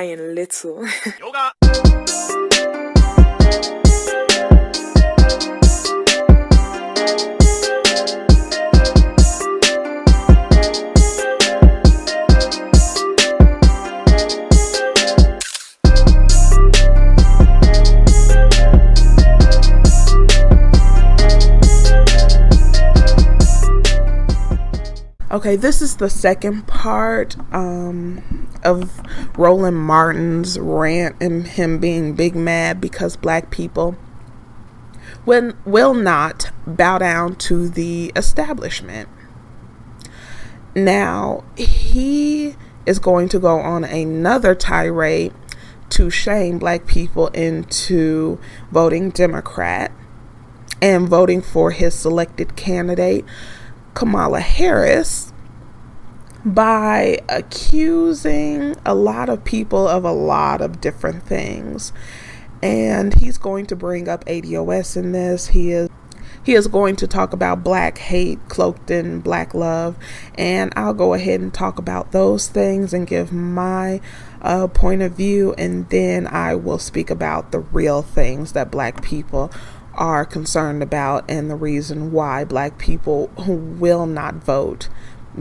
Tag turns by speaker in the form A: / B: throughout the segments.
A: crying little.
B: Yoga.
C: Okay, this is the second part of Roland Martin's rant and him being big mad because black people will not bow down to the establishment. Now, he is going to go on another tirade to shame black people into voting Democrat and voting for his selected candidate, Kamala Harris, by accusing a lot of people of a lot of different things. And he's going to bring up ADOS in this. He is going to talk about black hate cloaked in black love, and I'll go ahead and talk about those things and give my point of view, and then I will speak about the real things that black people are concerned about and the reason why black people will not vote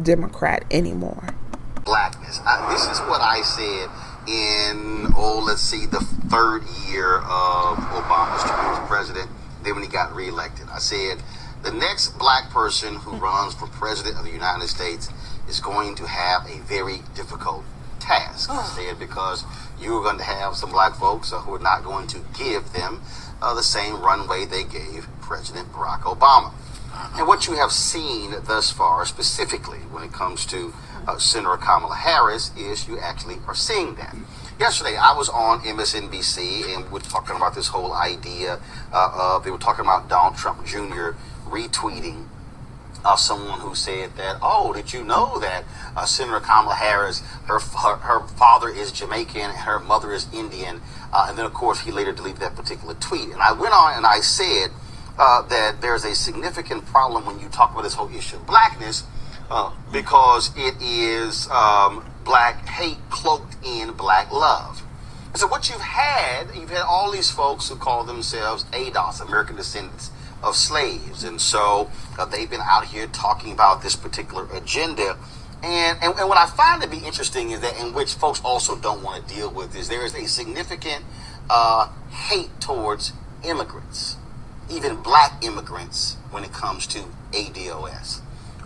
C: Democrat anymore.
D: Blackness. This is what I said in, the third year of Obama's term as president. Then when he got reelected, I said the next black person who runs for president of the United States is going to have a very difficult task. I said because you are going to have some black folks who are not going to give them the same runway they gave President Barack Obama. And what you have seen thus far, specifically when it comes to Senator Kamala Harris, is you actually are seeing that. Yesterday, I was on MSNBC, and we were talking about this whole idea they were talking about Donald Trump Jr. retweeting someone who said that, oh, did you know that Senator Kamala Harris, her father is Jamaican and her mother is Indian? And then, of course, he later deleted that particular tweet. And I went on and I said that there's a significant problem when you talk about this whole issue of blackness because it is black hate cloaked in black love. And so what you've had all these folks who call themselves ADOS, American Descendants of Slaves. And so they've been out here talking about this particular agenda. And what I find to be interesting is that, in which folks also don't want to deal with, is there is a significant hate towards immigrants, even black immigrants, when it comes to ADOS.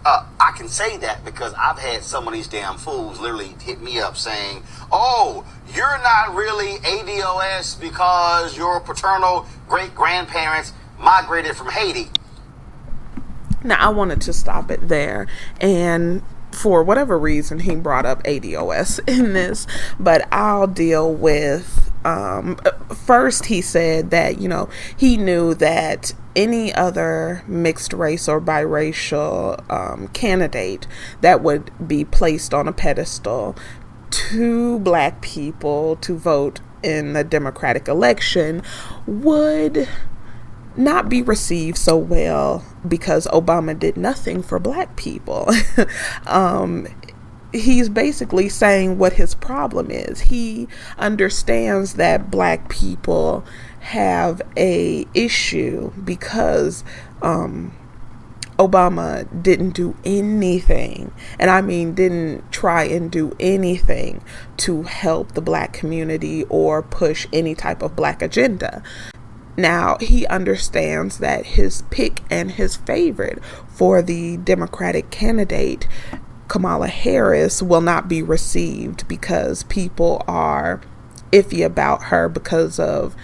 D: I can say that because I've had some of these damn fools literally hit me up saying, oh, you're not really ADOS because your paternal great-grandparents migrated from Haiti.
C: Now, I wanted to stop it there, and for whatever reason, he brought up ADOS in this, but I'll deal with, first he said that, he knew that any other mixed race or biracial candidate that would be placed on a pedestal to black people to vote in the Democratic election would not be received so well because Obama did nothing for black people. He's basically saying what his problem is. He understands that black people have a issue because Obama didn't do anything, and I mean didn't try and do anything to help the black community or push any type of black agenda. Now, he understands that his pick and his favorite for the Democratic candidate, Kamala Harris, will not be received because people are iffy about her because of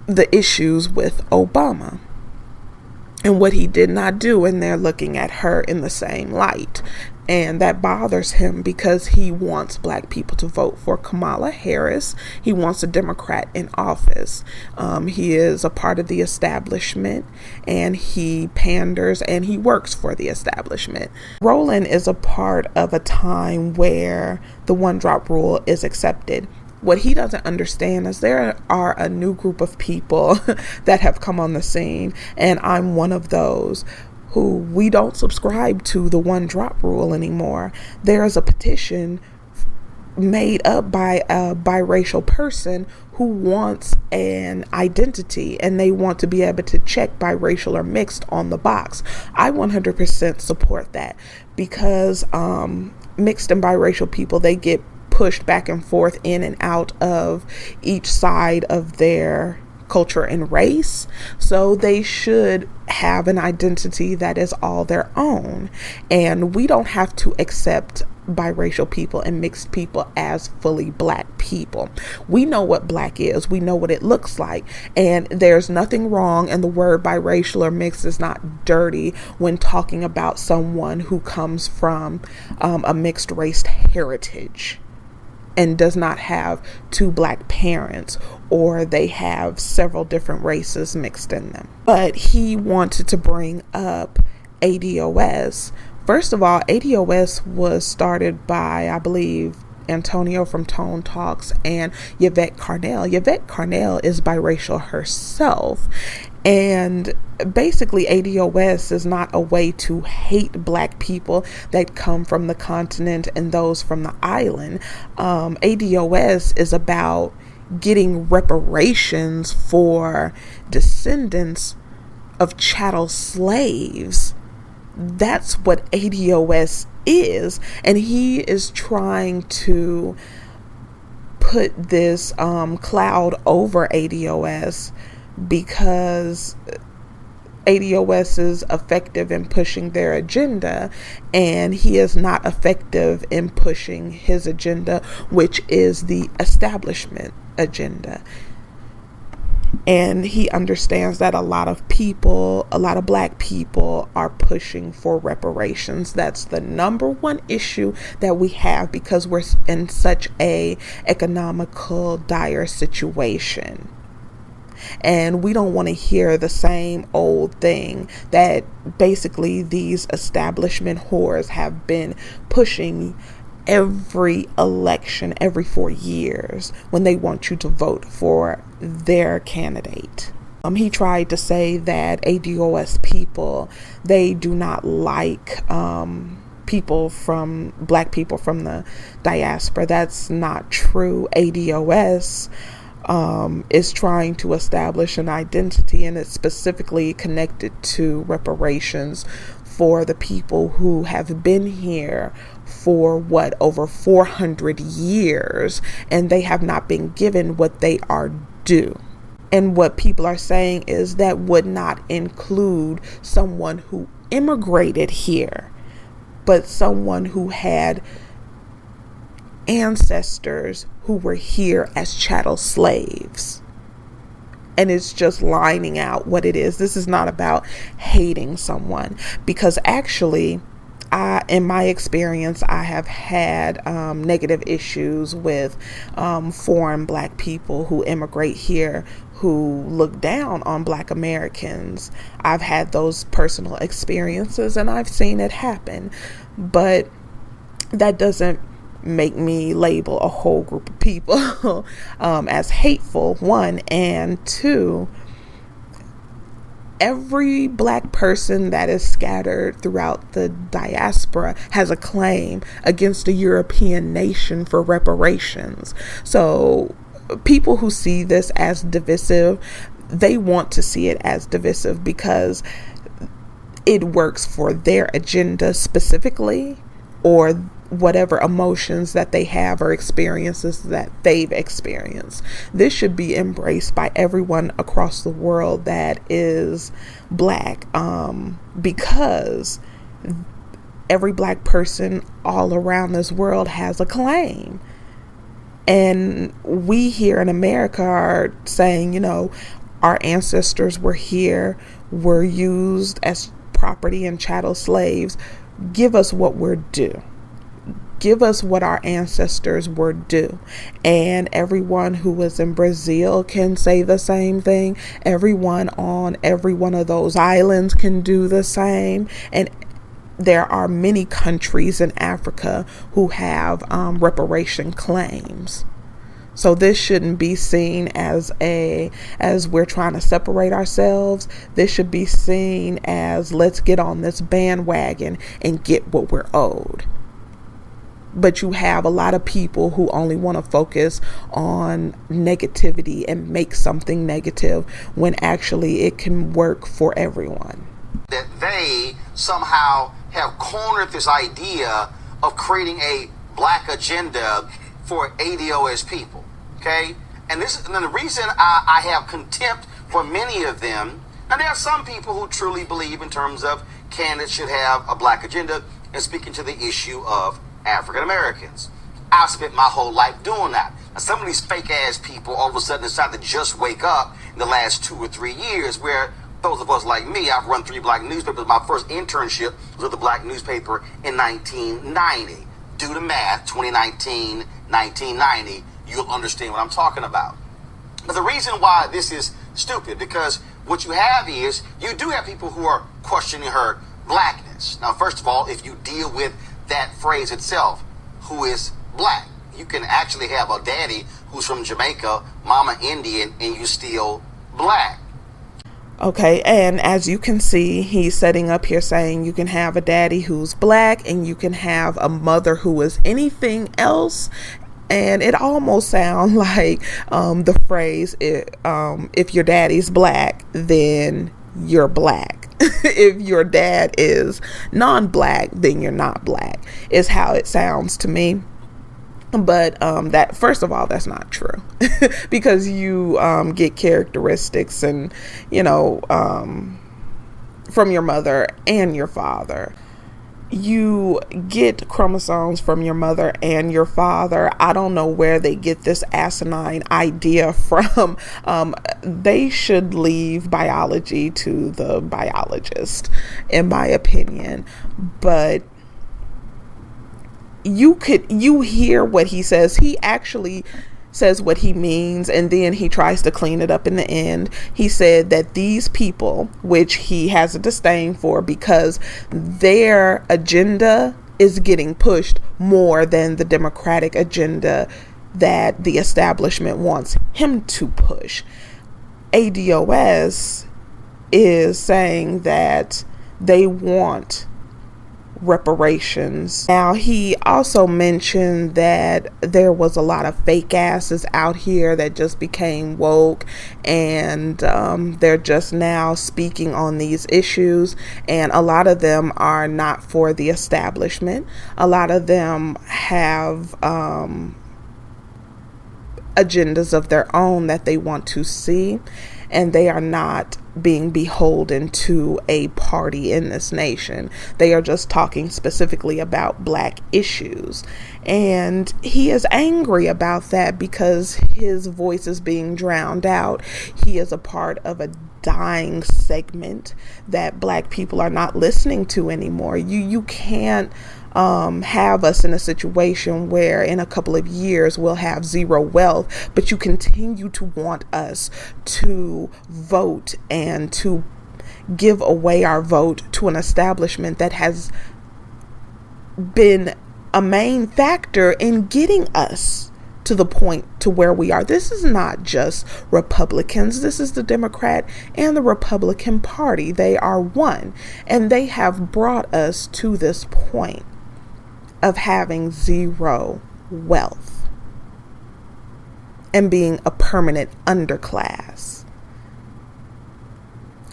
C: the issues with Obama and what he did not do, and they're looking at her in the same light. And that bothers him because he wants black people to vote for Kamala Harris. He wants a Democrat in office. He is a part of the establishment, and he panders and he works for the establishment. Roland is a part of a time where the one-drop rule is accepted. What he doesn't understand is there are a new group of people that have come on the scene, and I'm one of those, who we don't subscribe to the one-drop rule anymore. There is a petition made up by a biracial person who wants an identity and they want to be able to check biracial or mixed on the box. I 100% support that because mixed and biracial people, they get pushed back and forth in and out of each side of their culture and race. So they should have an identity that is all their own. And we don't have to accept biracial people and mixed people as fully black people. We know what black is. We know what it looks like. And there's nothing wrong, and the word biracial or mixed is not dirty when talking about someone who comes from a mixed race heritage and does not have two black parents, or they have several different races mixed in them. But he wanted to bring up ADOS. First of all, ADOS was started by, I believe, Antonio from Tone Talks and Yvette Carnell. Yvette Carnell is biracial herself. And basically, ADOS is not a way to hate black people that come from the continent and those from the island. ADOS is about getting reparations for descendants of chattel slaves. That's what ADOS is. And he is trying to put this cloud over ADOS because ADOS is effective in pushing their agenda, and he is not effective in pushing his agenda, which is the establishment agenda. And he understands that a lot of black people are pushing for reparations. That's the number one issue that we have because we're in such a economical dire situation. And we don't want to hear the same old thing that basically these establishment whores have been pushing every election, every 4 years, when they want you to vote for their candidate. He tried to say that ADOS people, they do not like black people from the diaspora. That's not true. ADOS is trying to establish an identity, and it's specifically connected to reparations for the people who have been here for over 400 years, and they have not been given what they are due. And what people are saying is that would not include someone who immigrated here, but someone who had ancestors who were here as chattel slaves. And it's just lining out what it is. This is not about hating someone, because actually, in my experience, I have had negative issues with foreign black people who immigrate here who look down on black Americans. I've had those personal experiences and I've seen it happen, but that doesn't make me label a whole group of people as hateful, one, and two, every black person that is scattered throughout the diaspora has a claim against a European nation for reparations. So people who see this as divisive, they want to see it as divisive because it works for their agenda specifically, or whatever emotions that they have or experiences that they've experienced. This should be embraced by everyone across the world that is black, because every black person all around this world has a claim. And we here in America are saying, our ancestors were here, were used as property and chattel slaves. Give us what we're due. Give us what our ancestors were due. And everyone who was in Brazil can say the same thing. Everyone on every one of those islands can do the same. And there are many countries in Africa who have reparation claims. So this shouldn't be seen as we're trying to separate ourselves. This should be seen as, let's get on this bandwagon and get what we're owed. But you have a lot of people who only want to focus on negativity and make something negative when actually it can work for everyone.
D: That they somehow have cornered this idea of creating a black agenda for ADOS people, okay? And the reason I have contempt for many of them. Now, there are some people who truly believe in terms of candidates should have a black agenda and speaking to the issue of African Americans. I've spent my whole life doing that. Now, some of these fake ass people all of a sudden decide to just wake up in the last 2 or 3 years, where those of us like me, I've run 3 black newspapers. My first internship was with a black newspaper in 1990. Do the math, 2019, 1990, you'll understand what I'm talking about. But the reason why this is stupid, because what you have is, you do have people who are questioning her blackness. Now, first of all, if you deal with that phrase itself, who is black, you can actually have a daddy who's from Jamaica, mama Indian, and you still black.
C: Okay, and as you can see, he's setting up here saying you can have a daddy who's black and you can have a mother who is anything else. And it almost sounds like the phrase, if your daddy's black, then you're black. If your dad is non-black, then you're not black, is how it sounds to me. But that, first of all, that's not true. Because you get characteristics and, from your mother and your father. You get chromosomes from your mother and your father. I don't know where they get this asinine idea from. They should leave biology to the biologist, in my opinion. But you hear what he says. He actually says what he means, and then he tries to clean it up in the end. He said that these people, which he has a disdain for because their agenda is getting pushed more than the Democratic agenda that the establishment wants him to push. ADOS is saying that they want reparations. Now, he also mentioned that there was a lot of fake asses out here that just became woke, and they're just now speaking on these issues, and a lot of them are not for the establishment. A lot of them have agendas of their own that they want to see, and they are not being beholden to a party in this nation. They are just talking specifically about black issues. And he is angry about that because his voice is being drowned out. He is a part of a dying segment that black people are not listening to anymore. You can't have us in a situation where in a couple of years we'll have zero wealth, but you continue to want us to vote and to give away our vote to an establishment that has been a main factor in getting us to the point to where we are. This is not just Republicans. This is the Democrat and the Republican Party. They are one, and they have brought us to this point of having zero wealth and being a permanent underclass.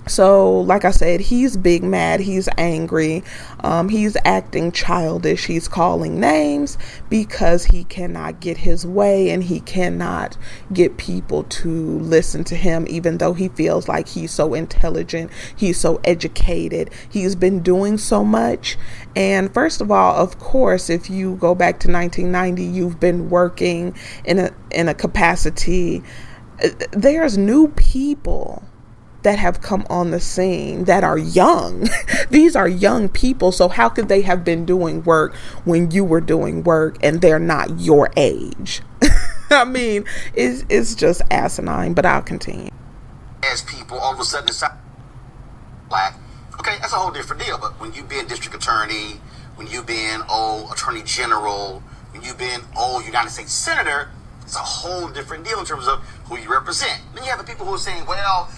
C: So, like I said, he's big mad. He's angry. He's acting childish. He's calling names because he cannot get his way and he cannot get people to listen to him, even though he feels like he's so intelligent. He's so educated. He's been doing so much. And first of all, of course, if you go back to 1990, you've been working in a capacity. There's new people that have come on the scene that are young. These are young people. So how could they have been doing work when you were doing work and they're not your age? I mean, it's just asinine, but I'll continue.
D: As people all of a sudden decide black, okay, that's a whole different deal. But when you've been district attorney, when you've been attorney general, when you've been United States senator, it's a whole different deal in terms of who you represent. Then you have the people who are saying, well,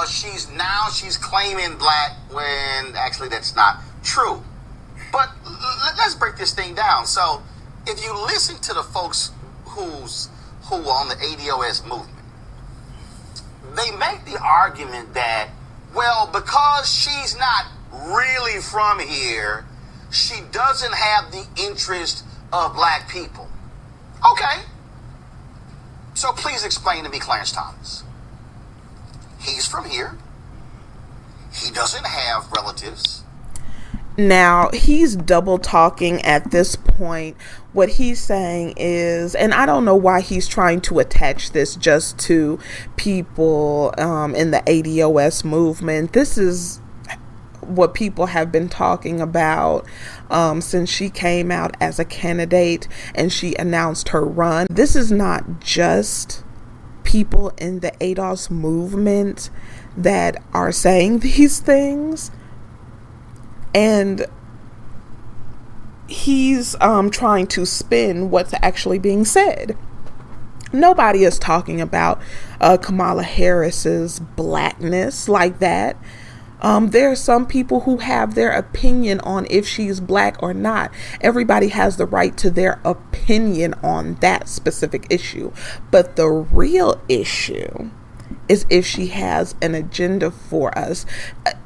D: she's claiming black, when actually that's not true. But let's break this thing down. So if you listen to the folks who are on the ADOS movement, they make the argument that, well, because she's not really from here, she doesn't have the interest of black people. Okay. So please explain to me Clarence Thomas. He's from here. He doesn't have relatives.
C: Now, he's double talking at this point. What he's saying is, and I don't know why he's trying to attach this just to people in the ADOS movement. This is what people have been talking about since she came out as a candidate and she announced her run. This is not just people in the ADOS movement that are saying these things. And he's trying to spin what's actually being said. Nobody is talking about Kamala Harris's blackness like that. There are some people who have their opinion on if she's black or not. Everybody has the right to their opinion on that specific issue. But the real issue is if she has an agenda for us.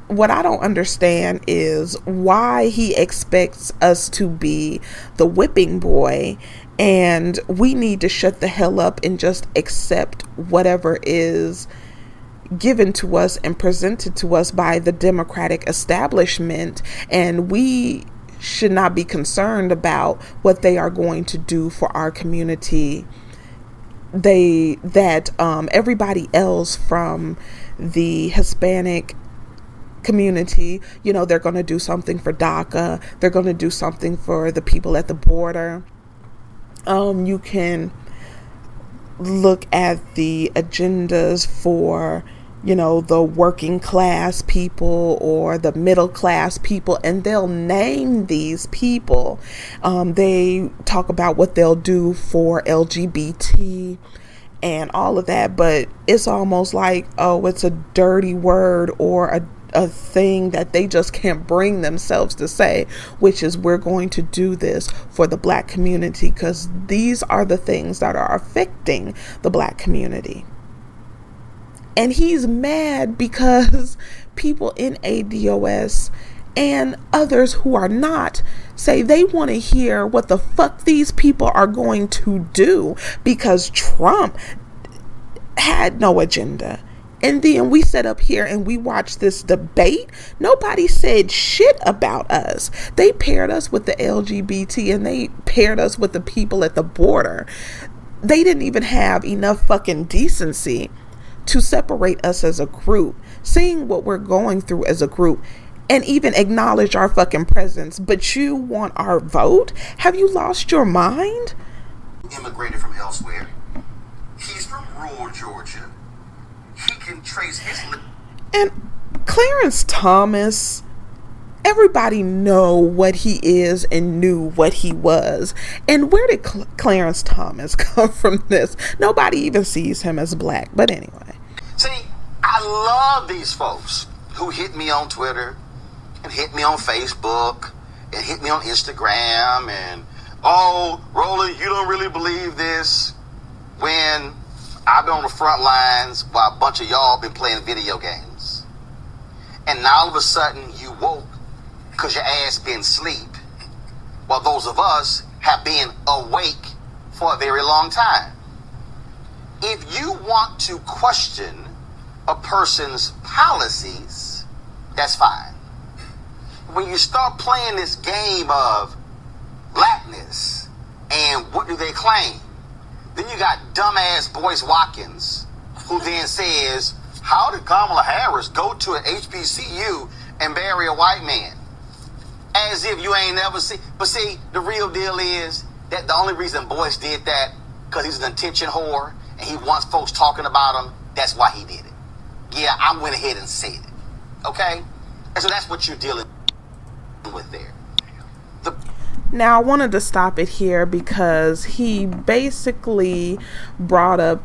C: What I don't understand is why he expects us to be the whipping boy and we need to shut the hell up and just accept whatever is given to us and presented to us by the Democratic establishment, and we should not be concerned about what they are going to do for our community. Everybody else from the Hispanic community, they're going to do something for DACA. They're going to do something for the people at the border. You can look at the agendas for, the working class people or the middle class people, and they'll name these people. They talk about what they'll do for LGBT and all of that, but it's almost like, it's a dirty word or a thing that they just can't bring themselves to say, which is, we're going to do this for the black community because these are the things that are affecting the black community. And he's mad because people in ADOS and others who are not say they want to hear what the fuck these people are going to do because Trump had no agenda. And then we sat up here and we watched this debate. Nobody said shit about us. They paired us with the LGBT and they paired us with the people at the border. They didn't even have enough fucking decency to separate us as a group, seeing what we're going through as a group, and even acknowledge our fucking presence. But you want our vote? Have you lost your mind?
D: Immigrated from elsewhere. He's from rural Georgia. He can trace his...
C: And Clarence Thomas, everybody know what he is and knew what he was. And where did Clarence Thomas come from this? Nobody even sees him as black. But anyway.
D: See, I love these folks who hit me on Twitter and hit me on Facebook and hit me on Instagram and, Roland, you don't really believe this, when I've been on the front lines while a bunch of y'all been playing video games. And now all of a sudden you woke because your ass been asleep, while those of us have been awake for a very long time. If you want to question a person's policies, that's fine. When you start playing this game of blackness and what do they claim, then you got dumbass Boyce Watkins, who then says, how did Kamala Harris go to an HBCU and marry a white man? As if you ain't never seen. But see, the real deal is that the only reason Boyce did that, because he's an attention whore, and he wants folks talking about him. That's why he did it. Yeah, I went ahead and said it. Okay? And so that's what you're dealing with there.
C: Now, I wanted to stop it here because he basically brought up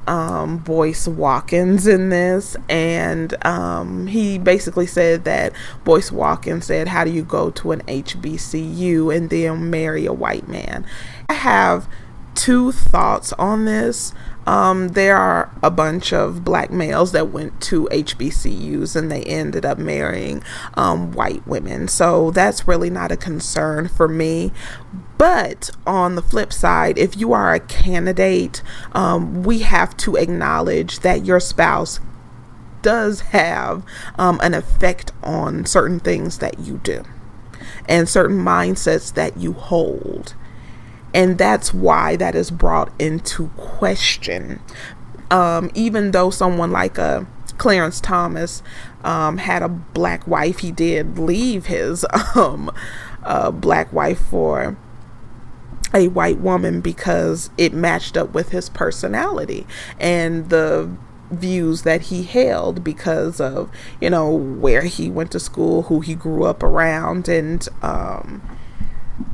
C: Boyce Watkins in this, and he basically said that Boyce Watkins said, how do you go to an HBCU and then marry a white man? I have two thoughts on this. There are a bunch of black males that went to HBCUs and they ended up marrying white women, so that's really not a concern for me. But on the flip side, if you are a candidate, we have to acknowledge that your spouse does have an effect on certain things that you do and certain mindsets that you hold. And that's why that is brought into question. Even though someone like Clarence Thomas had a black wife, he did leave his black wife for a white woman because it matched up with his personality and the views that he held because of, where he went to school, who he grew up around, and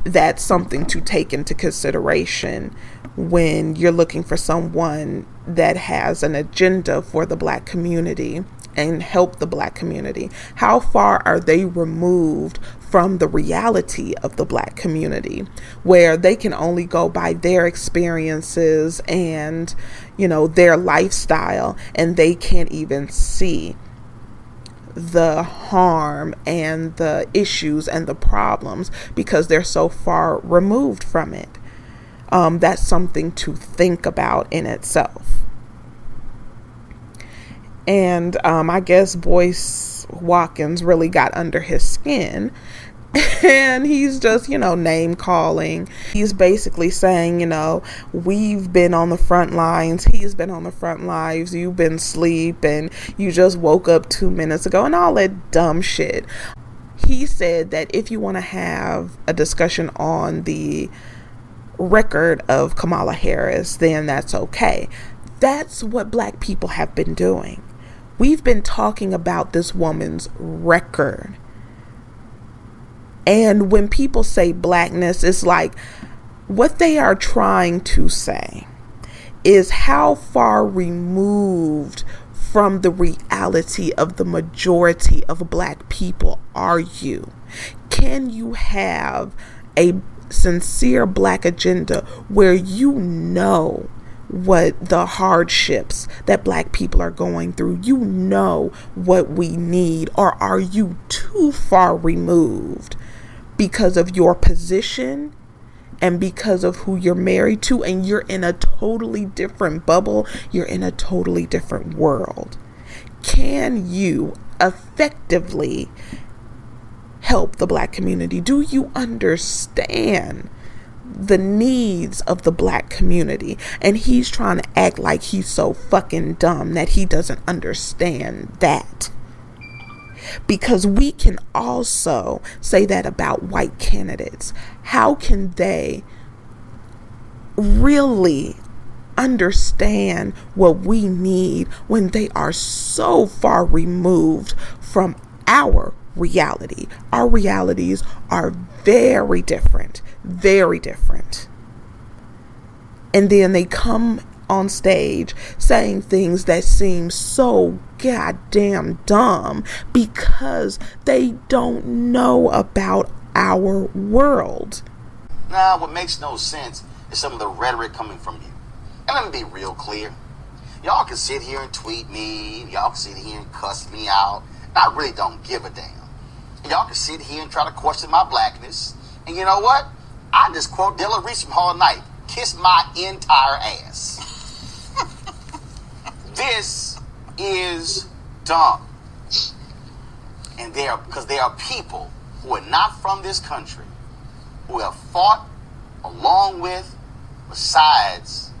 C: that's something to take into consideration when you're looking for someone that has an agenda for the black community and help the black community. How far are they removed from the reality of the black community, where they can only go by their experiences and, their lifestyle, and they can't even see the harm and the issues and the problems because they're so far removed from it. That's something to think about in itself. And I guess Boyce Watkins really got under his skin. And he's just, name calling. He's basically saying, we've been on the front lines. He's been on the front lines. You've been asleep and you just woke up 2 minutes ago and all that dumb shit. He said that if you want to have a discussion on the record of Kamala Harris, then that's okay. That's what black people have been doing. We've been talking about this woman's record. And when people say blackness, it's like what they are trying to say is how far removed from the reality of the majority of black people are you? Can you have a sincere black agenda where you know what the hardships that black people are going through, what we need, or are you too far removed because of your position and because of who you're married to, and you're in a totally different bubble, you're in a totally different world? Can you effectively help the black community? Do you understand the needs of the black community? And he's trying to act like he's so fucking dumb that he doesn't understand that. Because we can also say that about white candidates. How can they really understand what we need when they are so far removed from our reality? Our realities are very different, very different. And then they come on stage saying things that seem so goddamn dumb because they don't know about our world.
D: Now, what makes no sense is some of the rhetoric coming from you. And let me be real clear. Y'all can sit here and tweet me. Y'all can sit here and cuss me out. And I really don't give a damn. Y'all can sit here and try to question my blackness. And you know what? I just quote Dilla Reese from Hall Night. Kiss my entire ass. This is dumb. And because there are people who are not from this country who have fought along with, besides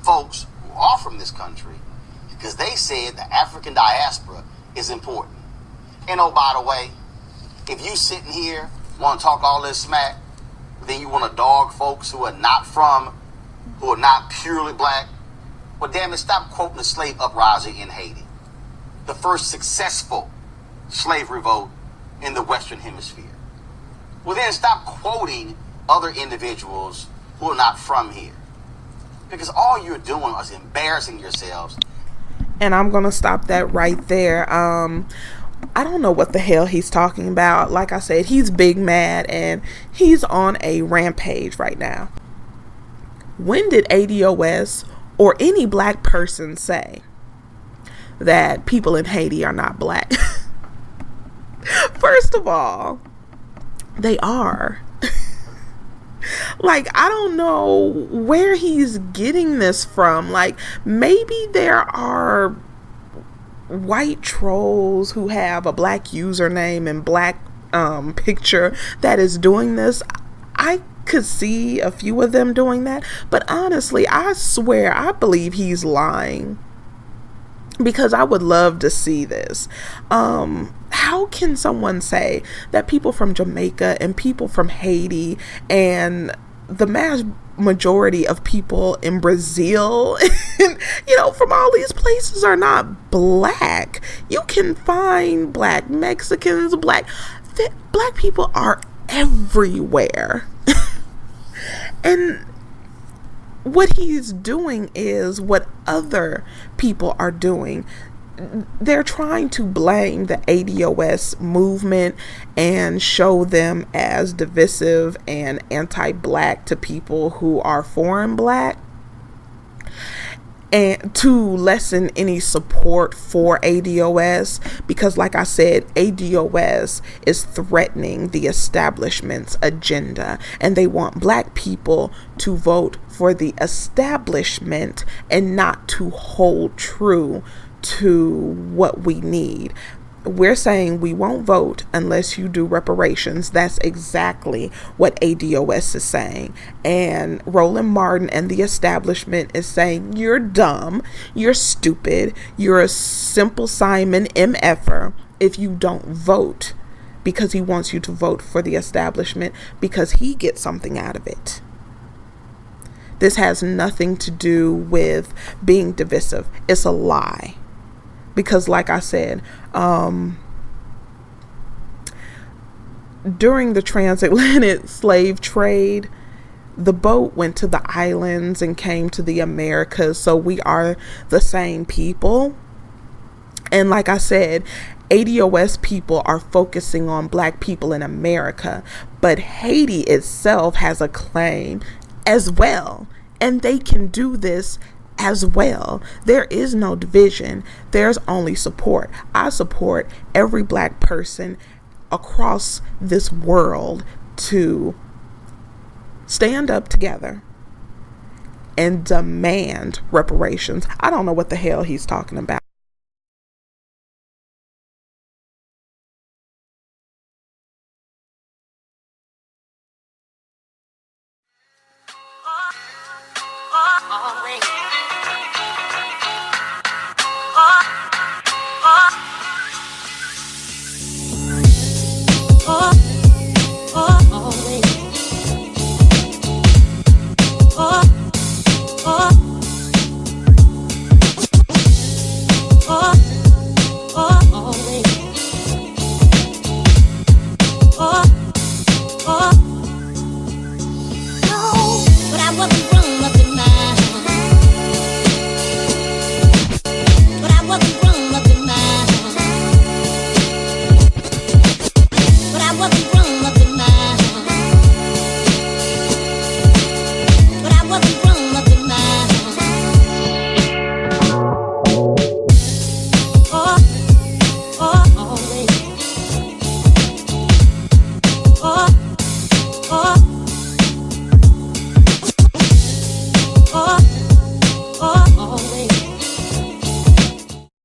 D: folks who are from this country, because they said the African diaspora is important. And oh, by the way, if you sitting here want to talk all this smack, then you want to dog folks who are not purely black, well, damn it, stop quoting the slave uprising in Haiti, the first successful slave revolt in the Western Hemisphere. Well, then stop quoting other individuals who are not from here. because all you're doing is embarrassing yourselves.
C: And I'm going to stop that right there. I don't know what the hell he's talking about. Like I said, he's big mad and he's on a rampage right now. When did ADOS or any black person say that people in Haiti are not black? First of all, they are. Like, I don't know where he's getting this from. Like, maybe there are white trolls who have a black username and black picture that is doing this. I could see a few of them doing that, but honestly, I swear I believe he's lying, because I would love to see this. How can someone say that people from Jamaica and people from Haiti and the mass majority of people in Brazil and, from all these places are not black? You can find black Mexicans, black people are everywhere. And what he's doing is what other people are doing. They're trying to blame the ADOS movement and show them as divisive and anti-black to people who are foreign black, and to lessen any support for ADOS, because like I said, ADOS is threatening the establishment's agenda, and they want black people to vote for the establishment and not to hold true to what we need. We're saying we won't vote unless you do reparations. That's exactly what ADOS is saying. And Roland Martin and the establishment is saying, you're dumb, you're stupid, you're a simple Simon MFer if you don't vote, because he wants you to vote for the establishment because he gets something out of it. This has nothing to do with being divisive. It's a lie. Because like I said, during the transatlantic slave trade, the boat went to the islands and came to the Americas. So we are the same people. And like I said, ADOS people are focusing on black people in America, but Haiti itself has a claim as well. And they can do this as well. There is no division. There's only support. I support every black person across this world to stand up together and demand reparations. I don't know what the hell he's talking about.